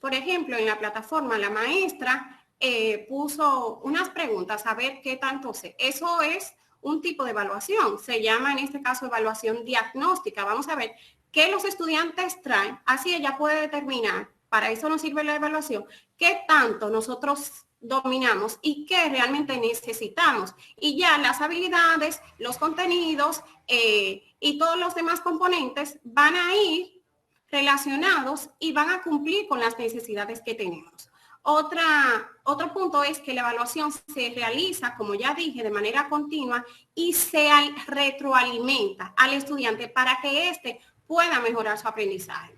por ejemplo, en la plataforma la maestra puso unas preguntas a ver qué tanto sé. Eso es un tipo de evaluación, se llama en este caso evaluación diagnóstica. Vamos a ver qué los estudiantes traen, así ella puede determinar, para eso nos sirve la evaluación, qué tanto nosotros dominamos y qué realmente necesitamos. Y ya las habilidades, los contenidos y todos los demás componentes van a ir relacionados y van a cumplir con las necesidades que tenemos. Otro punto es que la evaluación se realiza, como ya dije, de manera continua y se retroalimenta al estudiante para que éste pueda mejorar su aprendizaje.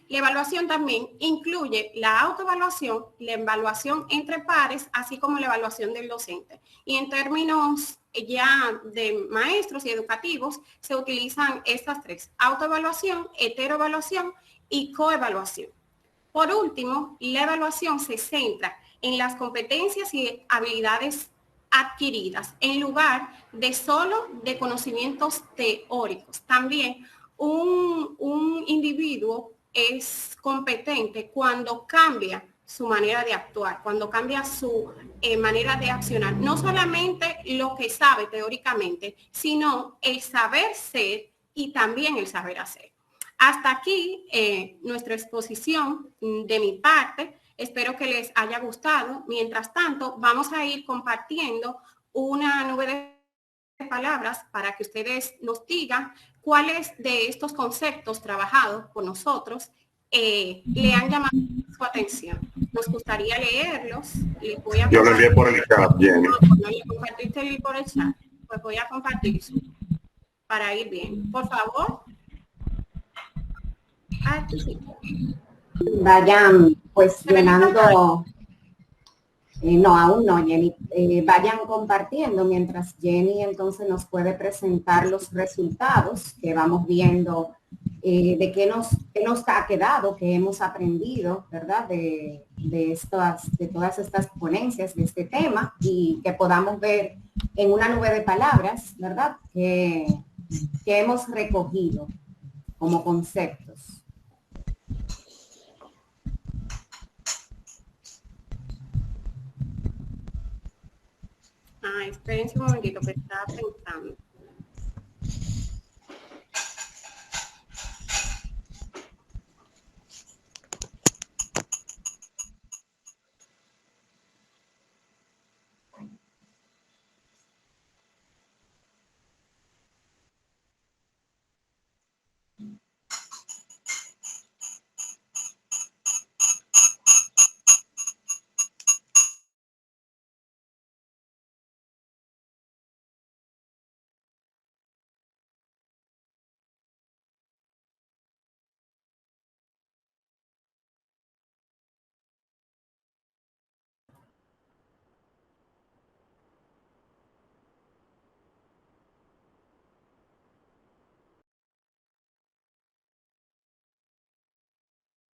La evaluación también incluye la autoevaluación, la evaluación entre pares, así como la evaluación del docente. Y en términos ya de maestros y educativos, se utilizan estas tres: autoevaluación, heteroevaluación y coevaluación. Por último, la evaluación se centra en las competencias y habilidades adquiridas, en lugar de solo de conocimientos teóricos. También un individuo es competente cuando cambia su manera de actuar, cuando cambia su manera de accionar. No solamente lo que sabe teóricamente, sino el saber ser y también el saber hacer. Hasta aquí nuestra exposición de mi parte. Espero que les haya gustado. Mientras tanto, vamos a ir compartiendo una nube de palabras para que ustedes nos digan cuáles de estos conceptos trabajados por nosotros le han llamado su atención. Nos gustaría leerlos. Yo lo envié por el chat, Jenny. No le compartiste por el chat. Pues voy a compartir para ir bien. Por favor. Vayan pues llenando, no, aún no, Jenny, vayan compartiendo mientras Jenny entonces nos puede presentar los resultados que vamos viendo de qué nos ha quedado, qué hemos aprendido, ¿verdad? De todas estas ponencias de este tema y que podamos ver en una nube de palabras, ¿verdad? Que hemos recogido como conceptos. Espérense un momentito que estaba pensando.